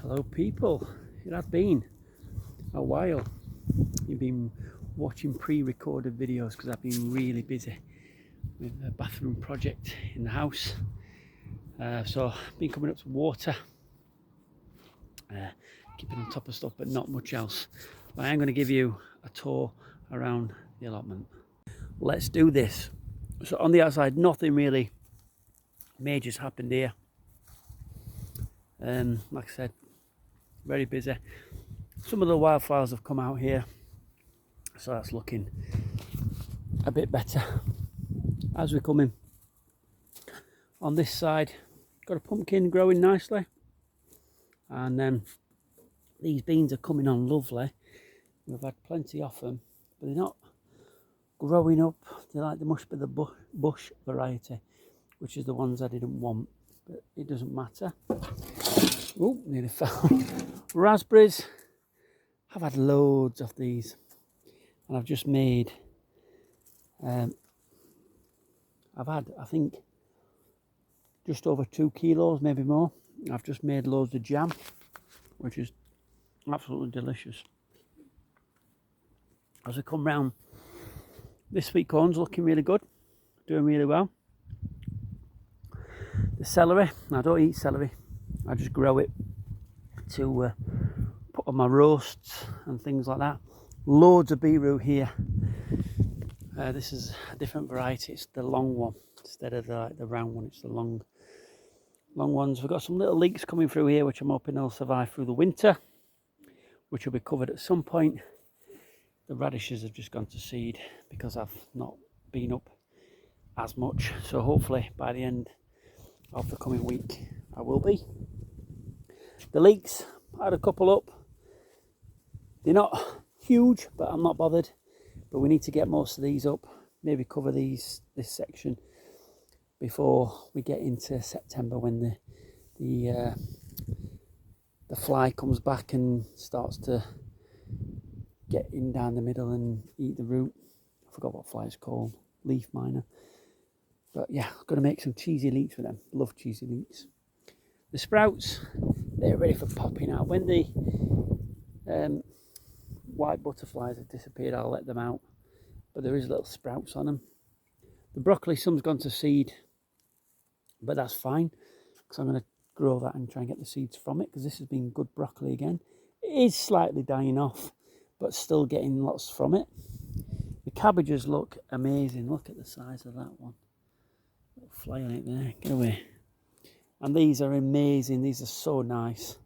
Hello people, it has been a while. You've been watching pre-recorded videos because I've been really busy with a bathroom project in the house. So I've been coming up to water, keeping on top of stuff, but not much else. But I am going to give you a tour around the allotment. Let's do this. So on the outside, nothing really major's happened here. Like I said, very busy. Some of the wildflowers have come out here, so that's looking a bit better as we're coming. On this side, got a pumpkin growing nicely, and then these beans are coming on lovely. We've had plenty of them, but they're not growing up. They like the mush, but the bush variety, which is the ones I didn't want, but it doesn't matter. Oh, nearly fell. Raspberries. I've had loads of these, and I've just made, I've had, I think, just over 2 kilos, maybe more. I've just made loads of jam, which is absolutely delicious. As we come round, this sweet corn's looking really good, doing really well. The celery, I don't eat celery, I just grow it to put on my roasts and things like that. Loads of beetroot here. This is a different variety, it's the long one instead of the round one. It's the long ones. We've got some little leeks coming through here, which I'm hoping they'll survive through the winter, which will be covered at some point. The radishes have just gone to seed because I've not been up as much, so hopefully by the end of the coming week I will be. The leeks, I had a couple up. They're not huge, but I'm not bothered. But we need to get most of these up, maybe cover this section before we get into September, when the fly comes back and starts to get in down the middle and eat the root. I forgot what fly is called, leaf miner. But yeah, I'm going to make some cheesy leeks with them. Love cheesy leeks. The sprouts, they're ready for popping out. When the white butterflies have disappeared, I'll let them out. But there is little sprouts on them. The broccoli, some's gone to seed, but that's fine, because I'm going to grow that and try and get the seeds from it, because this has been good broccoli again. It is slightly dying off, but still getting lots from it. The cabbages look amazing. Look at the size of that one. Little fly on it there. Get away. And these are amazing. These are so nice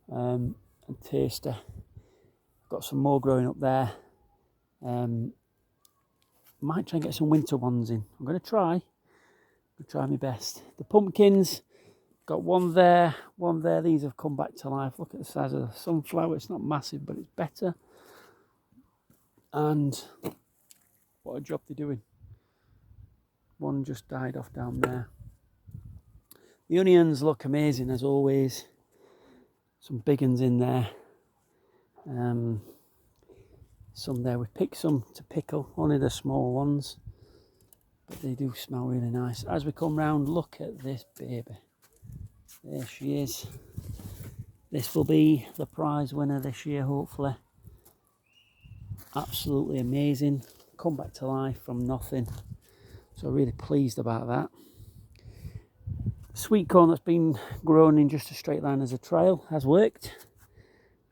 and tasty. Got some more growing up there. Might try and get some winter ones in. I'm going to try. I'll try my best. The pumpkins, got one there, one there. These have come back to life. Look at the size of the sunflower. It's not massive, but it's better. And what a job they're doing. One just died off down there. The onions look amazing as always. Some big ones in there. Some there. We picked some to pickle, only the small ones, but they do smell really nice. As we come round, look at this baby. There she is. This will be the prize winner this year, hopefully. Absolutely amazing. Come back to life from nothing. So really pleased about that. Sweet corn that's been grown in just a straight line as a trail has worked,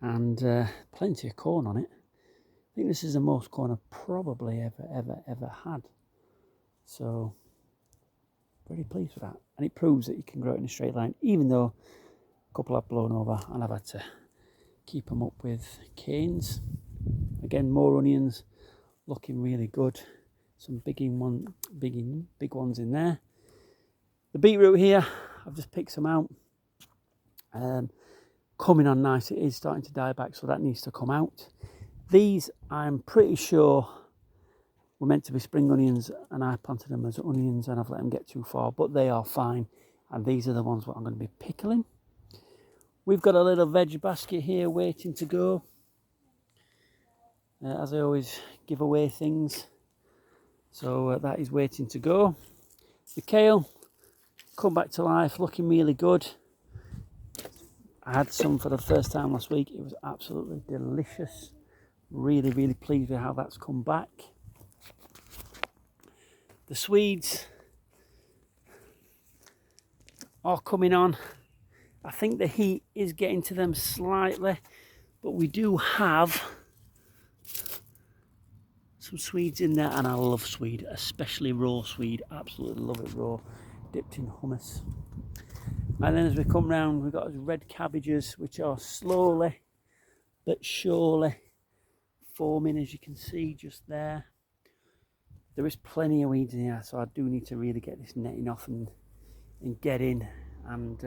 and plenty of corn on it. I think this is the most corn I've probably ever had. So very pleased with that, and it proves that you can grow it in a straight line, even though a couple have blown over and I've had to keep them up with canes. Again, more onions, looking really good. Some big ones in there. The beetroot here, I've just picked some out. Coming on nice. It is starting to die back, so that needs to come out. These, I'm pretty sure, were meant to be spring onions, and I planted them as onions and I've let them get too far, but they are fine. And these are the ones that I'm going to be pickling. We've got a little veg basket here waiting to go. As I always give away things. So that is waiting to go. The kale, come back to life, looking really good. I had some for the first time last week. It was absolutely delicious. Really, really pleased with how that's come back. The Swedes are coming on. I think the heat is getting to them slightly, but we do have some Swedes in there, and I love Swede, especially raw Swede. Absolutely love it raw, dipped in hummus. And then as we come round, we've got red cabbages, which are slowly but surely forming, as you can see just there. There is plenty of weeds in here, so I do need to really get this netting off and get in and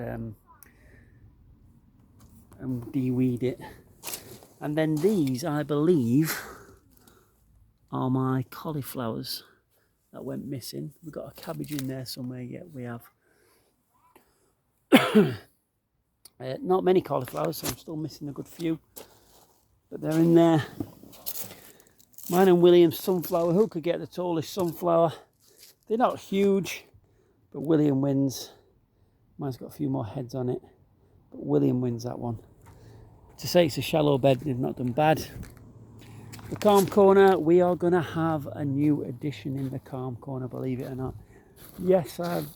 de-weed it. And then these, I believe, are my cauliflowers that went missing. We've got a cabbage in there somewhere. Yeah, we have. Not many cauliflowers, so I'm still missing a good few, but they're in there. Mine and William's sunflower. Who could get the tallest sunflower? They're not huge, but William wins. Mine's got a few more heads on it, but William wins that one. To say it's a shallow bed, they've not done bad. The calm corner, we are going to have a new addition in the calm corner, believe it or not. Yes, I've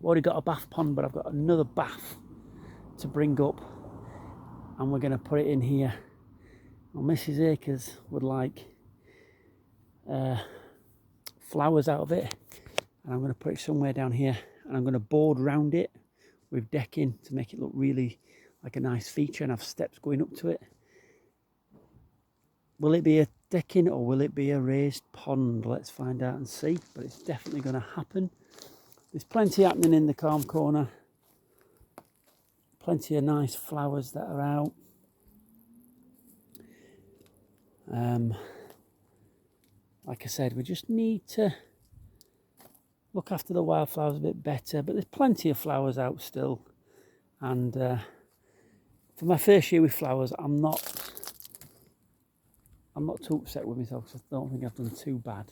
already got a bath pond, but I've got another bath to bring up, and we're going to put it in here. Well, Mrs. Akers would like flowers out of it, and I'm going to put it somewhere down here, and I'm going to board round it with decking to make it look really like a nice feature and have steps going up to it. Will it be a decking or will it be a raised pond? Let's find out and see, but it's definitely going to happen. There's plenty happening in the calm corner. Plenty of nice flowers that are out. Like I said, we just need to look after the wildflowers a bit better, but there's plenty of flowers out still. And for my first year with flowers, I'm not too upset with myself, because I don't think I've done too bad.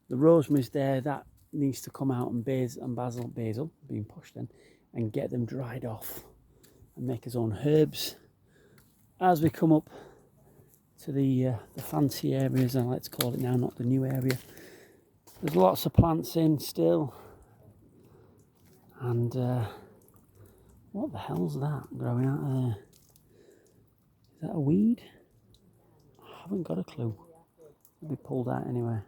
The rosemary's there, that needs to come out, and basil being pushed in, and get them dried off and make his own herbs. As we come up to the fancy areas, and let's call it now, not the new area, there's lots of plants in still. And what the hell's that growing out of there? Is that a weed? I haven't got a clue. It'll be pulled out anyway.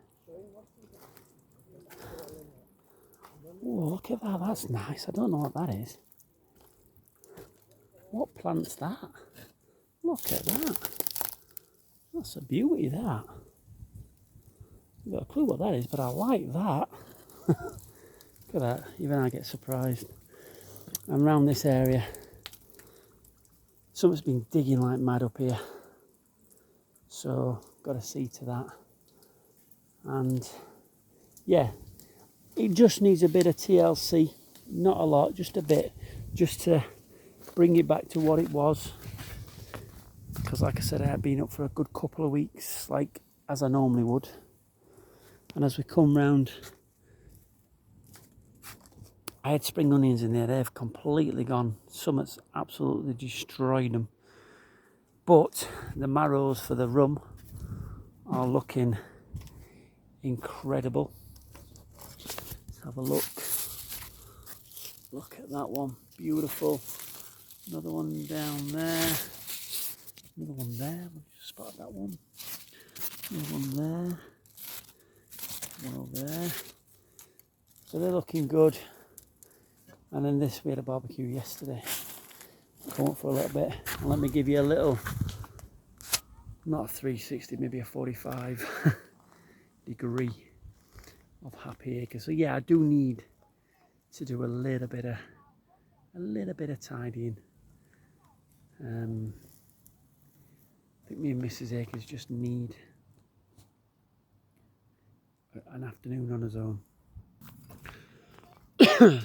Oh, look at that, that's nice. I don't know what that is. What plant's that? Look at that. That's a beauty, that. I've got a clue what that is, but I like that. Look at that, even I get surprised. And round this area, someone's been digging like mad up here. So, got to see to that. And, yeah, it just needs a bit of TLC. Not a lot, just a bit. Just to bring it back to what it was. Because like I said, I had been up for a good couple of weeks, like as I normally would. And as we come round, I had spring onions in there. They've completely gone. Summit's absolutely destroyed them. But the marrows for the rum are looking incredible. Let's have a look. Look at that one. Beautiful. Another one down there. Another one there. We'll just spot that one. Another one there. One over there. So they're looking good. And then this, we had a barbecue yesterday. Come up for a little bit. And let me give you a little, not a 360, maybe a 45 degree of Happy Acres. So yeah, I do need to do a little bit of tidying. I think me and Mrs. Akers just need an afternoon on his own.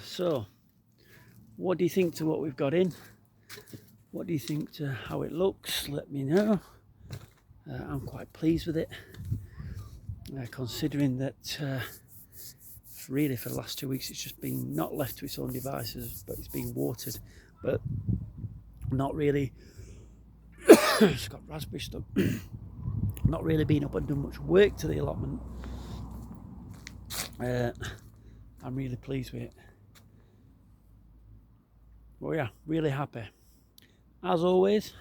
So, what do you think to what we've got in? What do you think to how it looks? Let me know. I'm quite pleased with it, considering that really for the last 2 weeks it's just been not left to its own devices, but it's been watered, but not really. It's got raspberry stuff. Not really been up and done much work to the allotment. I'm really pleased with it. Well, yeah, really happy. As always,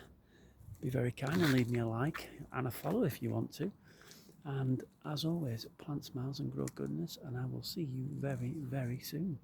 be very kind and leave me a like and a follow if you want to. And as always, plant smiles and grow goodness, and I will see you very, very soon.